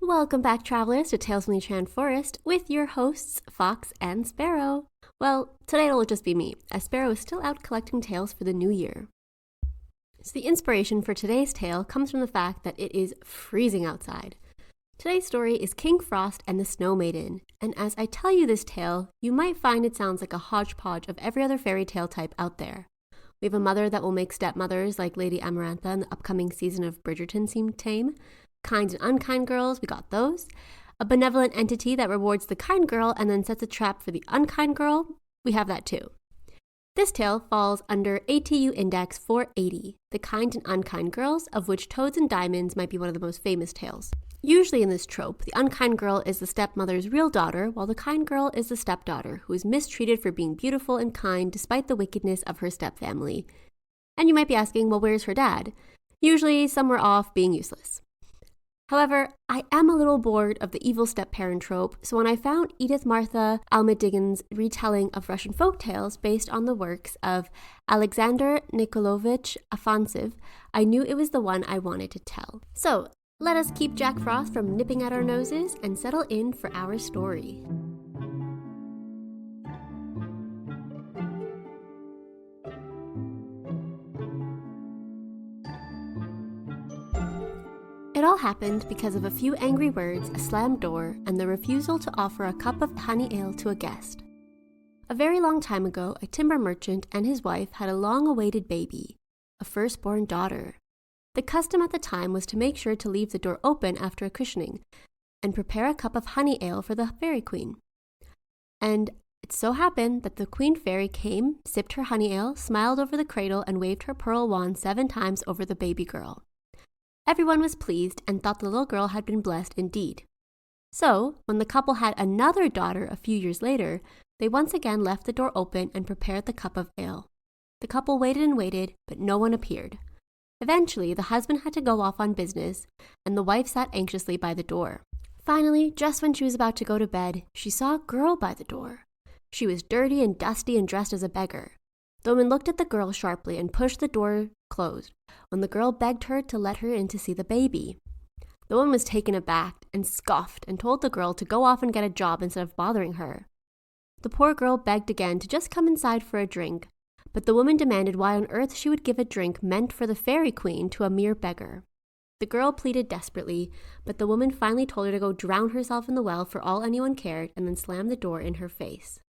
Welcome back, travelers, to Tales from the Enchanted Forest with your hosts, Fox and Sparrow. Well, today it'll just be me, as Sparrow is still out collecting tales for the new year. So the inspiration for today's tale comes from the fact that it is freezing outside. Today's story is King Frost and the Snow Maiden, and as I tell you this tale, you might find it sounds like a hodgepodge of every other fairy tale type out there. We have a mother that will make stepmothers like Lady Amarantha in the upcoming season of Bridgerton seem tame. Kind and unkind girls, we got those. A benevolent entity that rewards the kind girl and then sets a trap for the unkind girl, we have that too. This tale falls under ATU Index 480, the kind and unkind girls, of which Toads and Diamonds might be one of the most famous tales. Usually in this trope, the unkind girl is the stepmother's real daughter, while the kind girl is the stepdaughter, who is mistreated for being beautiful and kind despite the wickedness of her stepfamily. And you might be asking, well, where's her dad? Usually somewhere off being useless. However, I am a little bored of the evil step-parent trope, so when I found Edith Martha Almedingen's retelling of Russian folktales based on the works of Aleksandr Nikolaevich Afanasev, I knew it was the one I wanted to tell. So, let us keep Jack Frost from nipping at our noses and settle in for our story. It all happened because of a few angry words, a slammed door, and the refusal to offer a cup of honey ale to a guest. A very long time ago, a timber merchant and his wife had a long-awaited baby, a firstborn daughter. The custom at the time was to make sure to leave the door open after a christening and prepare a cup of honey ale for the fairy queen. And it so happened that the queen fairy came, sipped her honey ale, smiled over the cradle, and waved her pearl wand 7 times over the baby girl. Everyone was pleased and thought the little girl had been blessed indeed. So, when the couple had another daughter a few years later, they once again left the door open and prepared the cup of ale. The couple waited and waited, but no one appeared. Eventually, the husband had to go off on business, and the wife sat anxiously by the door. Finally, just when she was about to go to bed, she saw a girl by the door. She was dirty and dusty and dressed as a beggar. The woman looked at the girl sharply and pushed the door closed, when the girl begged her to let her in to see the baby. The woman was taken aback and scoffed and told the girl to go off and get a job instead of bothering her. The poor girl begged again to just come inside for a drink, but the woman demanded why on earth she would give a drink meant for the fairy queen to a mere beggar. The girl pleaded desperately, but the woman finally told her to go drown herself in the well for all anyone cared and then slammed the door in her face.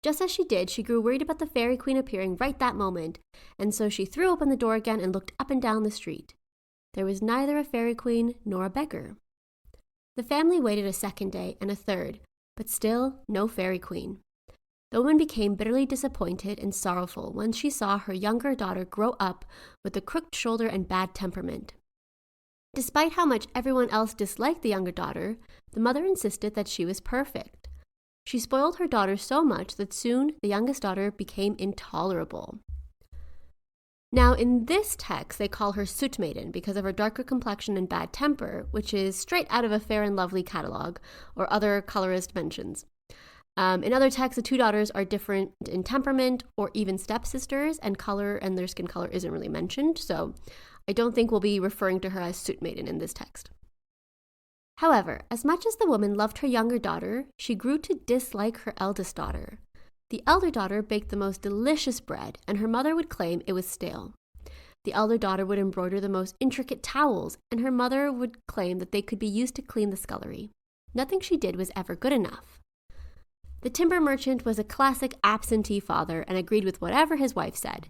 Just as she did, she grew worried about the fairy queen appearing right that moment, and so she threw open the door again and looked up and down the street. There was neither a fairy queen nor a beggar. The family waited a second day and a third, but still no fairy queen. The woman became bitterly disappointed and sorrowful when she saw her younger daughter grow up with a crooked shoulder and bad temperament. Despite how much everyone else disliked the younger daughter, the mother insisted that she was perfect. She spoiled her daughter so much that soon the youngest daughter became intolerable. Now, in this text, they call her Soot Maiden because of her darker complexion and bad temper, which is straight out of a Fair and Lovely catalog or other colorist mentions. In other texts, the 2 daughters are different in temperament or even stepsisters, and color and their skin color isn't really mentioned, so I don't think we'll be referring to her as Soot Maiden in this text. However, as much as the woman loved her younger daughter, she grew to dislike her eldest daughter. The elder daughter baked the most delicious bread, and her mother would claim it was stale. The elder daughter would embroider the most intricate towels, and her mother would claim that they could be used to clean the scullery. Nothing she did was ever good enough. The timber merchant was a classic absentee father and agreed with whatever his wife said.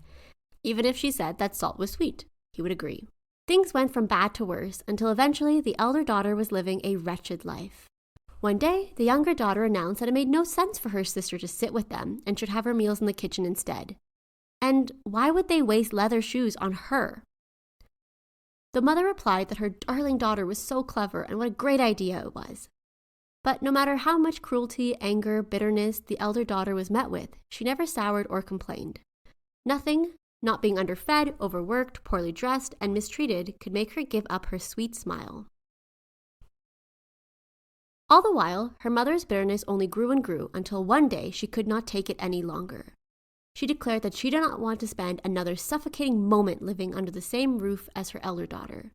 Even if she said that salt was sweet, he would agree. Things went from bad to worse until eventually the elder daughter was living a wretched life. One day, the younger daughter announced that it made no sense for her sister to sit with them and should have her meals in the kitchen instead. And why would they waste leather shoes on her? The mother replied that her darling daughter was so clever and what a great idea it was. But no matter how much cruelty, anger, bitterness the elder daughter was met with, she never soured or complained. Nothing, not being underfed, overworked, poorly dressed, and mistreated, could make her give up her sweet smile. All the while, her mother's bitterness only grew and grew until one day she could not take it any longer. She declared that she did not want to spend another suffocating moment living under the same roof as her elder daughter.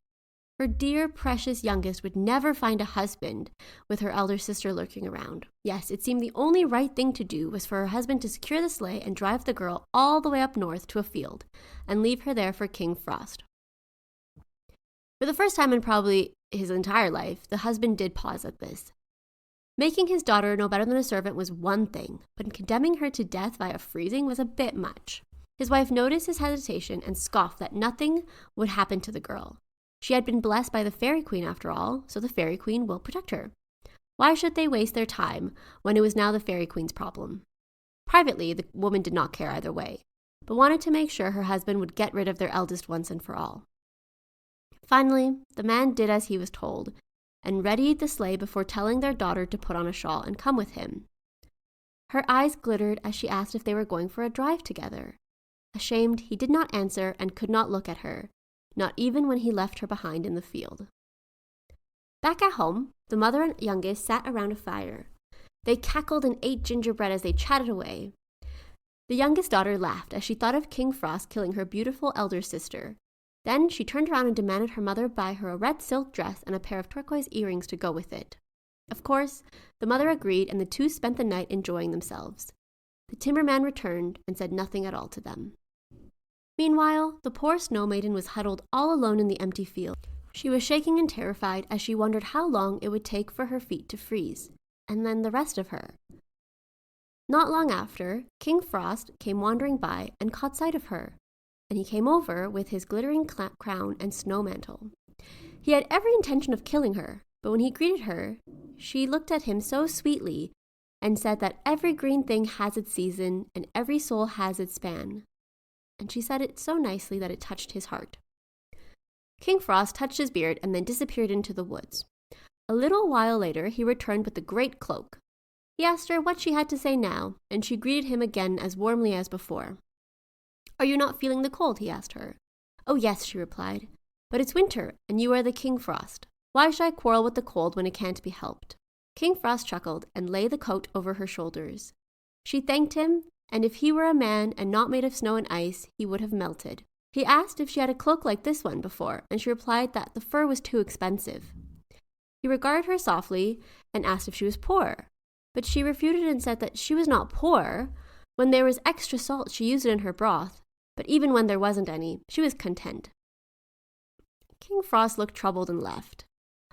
Her dear, precious youngest would never find a husband with her elder sister lurking around. Yes, it seemed the only right thing to do was for her husband to secure the sleigh and drive the girl all the way up north to a field and leave her there for King Frost. For the first time in probably his entire life, the husband did pause at this. Making his daughter no better than a servant was one thing, but condemning her to death via freezing was a bit much. His wife noticed his hesitation and scoffed that nothing would happen to the girl. She had been blessed by the Fairy Queen after all, so the Fairy Queen will protect her. Why should they waste their time when it was now the Fairy Queen's problem? Privately, the woman did not care either way, but wanted to make sure her husband would get rid of their eldest once and for all. Finally, the man did as he was told, and readied the sleigh before telling their daughter to put on a shawl and come with him. Her eyes glittered as she asked if they were going for a drive together. Ashamed, he did not answer and could not look at her, not even when he left her behind in the field. Back at home, the mother and youngest sat around a fire. They cackled and ate gingerbread as they chatted away. The youngest daughter laughed as she thought of King Frost killing her beautiful elder sister. Then she turned around and demanded her mother buy her a red silk dress and a pair of turquoise earrings to go with it. Of course, the mother agreed, and the two spent the night enjoying themselves. The timberman returned and said nothing at all to them. Meanwhile, the poor snow maiden was huddled all alone in the empty field. She was shaking and terrified as she wondered how long it would take for her feet to freeze, and then the rest of her. Not long after, King Frost came wandering by and caught sight of her, and he came over with his glittering crown and snow mantle. He had every intention of killing her, but when he greeted her, she looked at him so sweetly and said that every green thing has its season and every soul has its span. And she said it so nicely that it touched his heart. King Frost touched his beard and then disappeared into the woods. A little while later, he returned with the great cloak. He asked her what she had to say now, and she greeted him again as warmly as before. "Are you not feeling the cold?" he asked her. "Oh yes," she replied, "but it's winter, and you are the King Frost. Why should I quarrel with the cold when it can't be helped?" King Frost chuckled and laid the coat over her shoulders. She thanked him, and if he were a man and not made of snow and ice, he would have melted. He asked if she had a cloak like this one before, and she replied that the fur was too expensive. He regarded her softly and asked if she was poor, but she refuted and said that she was not poor. When there was extra salt, she used it in her broth, but even when there wasn't any, she was content. King Frost looked troubled and left.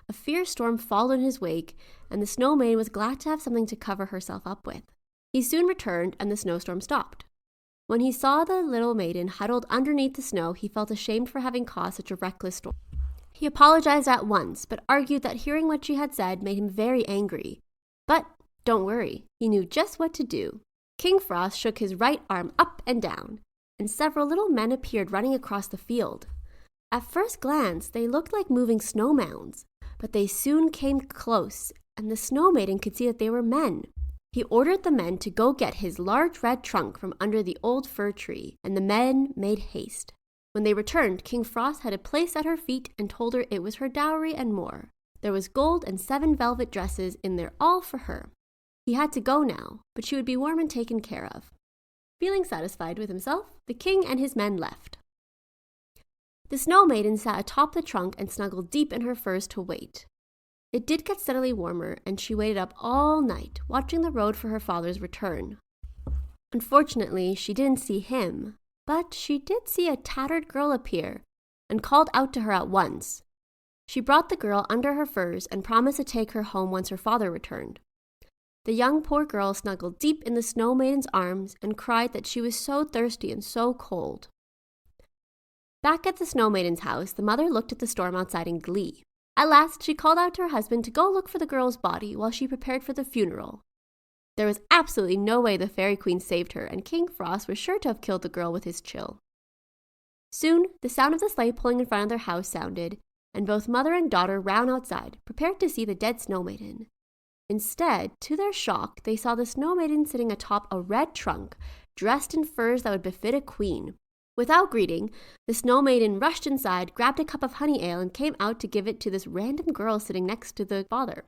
A fierce storm followed in his wake, and the snow maiden was glad to have something to cover herself up with. He soon returned, and the snowstorm stopped. When he saw the little maiden huddled underneath the snow, he felt ashamed for having caused such a reckless storm. He apologized at once, but argued that hearing what she had said made him very angry. But don't worry, he knew just what to do. King Frost shook his right arm up and down, and several little men appeared running across the field. At first glance, they looked like moving snow mounds, but they soon came close, and the snow maiden could see that they were men. He ordered the men to go get his large red trunk from under the old fir tree, and the men made haste. When they returned, King Frost had a place at her feet and told her it was her dowry and more. There was gold and 7 velvet dresses in there, all for her. He had to go now, but she would be warm and taken care of. Feeling satisfied with himself, the king and his men left. The snow maiden sat atop the trunk and snuggled deep in her furs to wait. It did get steadily warmer, and she waited up all night, watching the road for her father's return. Unfortunately, she didn't see him, but she did see a tattered girl appear, and called out to her at once. She brought the girl under her furs and promised to take her home once her father returned. The young poor girl snuggled deep in the snow maiden's arms and cried that she was so thirsty and so cold. Back at the snow maiden's house, the mother looked at the storm outside in glee. At last, she called out to her husband to go look for the girl's body while she prepared for the funeral. There was absolutely no way the Fairy Queen saved her, and King Frost was sure to have killed the girl with his chill. Soon, the sound of the sleigh pulling in front of their house sounded, and both mother and daughter ran outside, prepared to see the dead snow maiden. Instead, to their shock, they saw the snow maiden sitting atop a red trunk, dressed in furs that would befit a queen. Without greeting, the snow maiden rushed inside, grabbed a cup of honey ale, and came out to give it to this random girl sitting next to the father.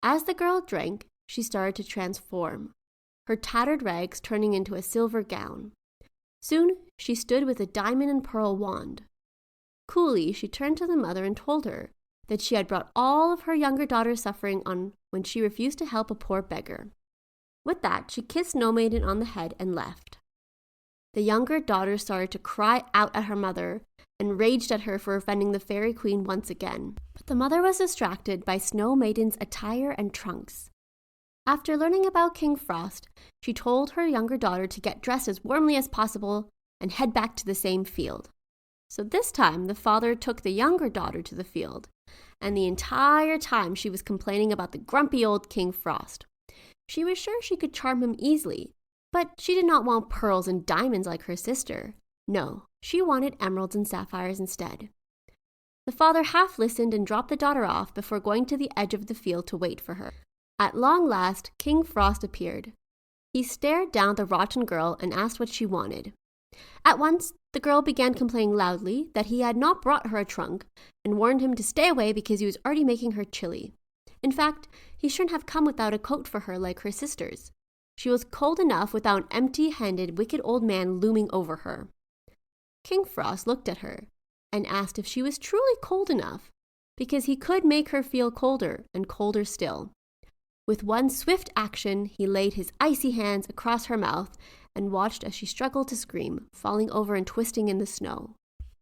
As the girl drank, she started to transform, her tattered rags turning into a silver gown. Soon, she stood with a diamond and pearl wand. Coolly, she turned to the mother and told her that she had brought all of her younger daughter's suffering on when she refused to help a poor beggar. With that, she kissed Snow Maiden on the head and left. The younger daughter started to cry out at her mother and raged at her for offending the fairy queen once again. But the mother was distracted by Snow Maiden's attire and trunks. After learning about King Frost, she told her younger daughter to get dressed as warmly as possible and head back to the same field. So this time, the father took the younger daughter to the field, and the entire time she was complaining about the grumpy old King Frost. She was sure she could charm him easily, but she did not want pearls and diamonds like her sister. No, she wanted emeralds and sapphires instead. The father half listened and dropped the daughter off before going to the edge of the field to wait for her. At long last, King Frost appeared. He stared down at the rotten girl and asked what she wanted. At once, the girl began complaining loudly that he had not brought her a trunk and warned him to stay away because he was already making her chilly. In fact, he shouldn't have come without a coat for her like her sisters. She was cold enough without an empty-handed, wicked old man looming over her. King Frost looked at her and asked if she was truly cold enough, because he could make her feel colder and colder still. With one swift action, he laid his icy hands across her mouth and watched as she struggled to scream, falling over and twisting in the snow.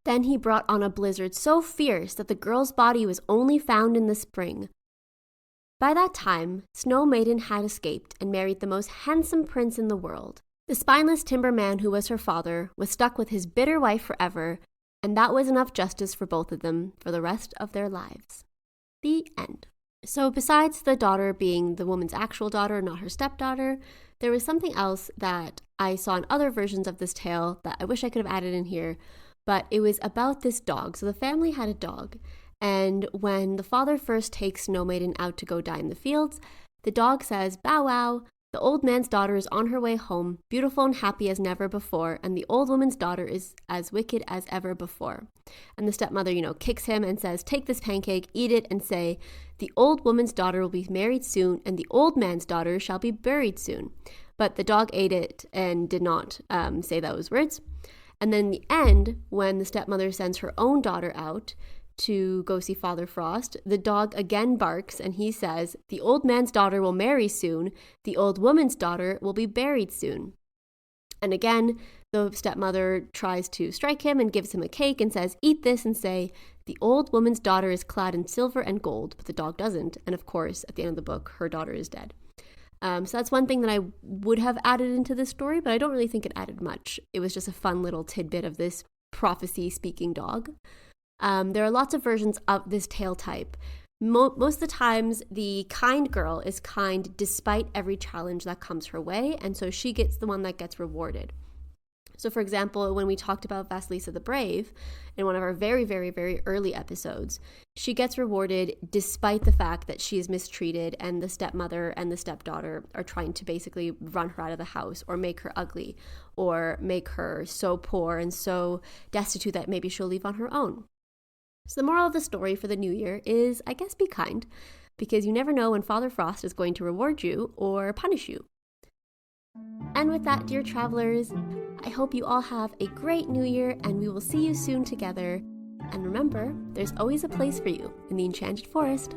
Then he brought on a blizzard so fierce that the girl's body was only found in the spring. By that time, Snow Maiden had escaped and married the most handsome prince in the world. The spineless timber man who was her father was stuck with his bitter wife forever, and that was enough justice for both of them for the rest of their lives. The end. So besides the daughter being the woman's actual daughter, not her stepdaughter, there was something else that I saw in other versions of this tale that I wish I could have added in here, but it was about this dog. So the family had a dog, and when the father first takes Snow Maiden out to go die in the fields, the dog says, "Bow wow, the old man's daughter is on her way home, beautiful and happy as never before, and the old woman's daughter is as wicked as ever before." And the stepmother, kicks him and says, "Take this pancake, eat it, and say, 'The old woman's daughter will be married soon, and the old man's daughter shall be buried soon.'" But the dog ate it and did not say those words. And then in the end, when the stepmother sends her own daughter out to go see Father Frost, the dog again barks and he says, "The old man's daughter will marry soon, the old woman's daughter will be buried soon." And again, the stepmother tries to strike him and gives him a cake and says, "Eat this and say, 'The old woman's daughter is clad in silver and gold,'" but the dog doesn't. And of course, at the end of the book, her daughter is dead. So that's one thing that I would have added into this story, but I don't really think it added much. It was just a fun little tidbit of this prophecy-speaking dog. There are lots of versions of this tale type. Most of the times, the kind girl is kind despite every challenge that comes her way, and so she gets the one that gets rewarded. So for example, when we talked about Vasilisa the Brave, in one of our very, very, very early episodes, she gets rewarded despite the fact that she is mistreated and the stepmother and the stepdaughter are trying to basically run her out of the house or make her ugly or make her so poor and so destitute that maybe she'll leave on her own. So the moral of the story for the new year is, I guess, be kind, because you never know when Father Frost is going to reward you or punish you. And with that, dear travelers, I hope you all have a great new year, and we will see you soon together. And remember, there's always a place for you in the Enchanted Forest.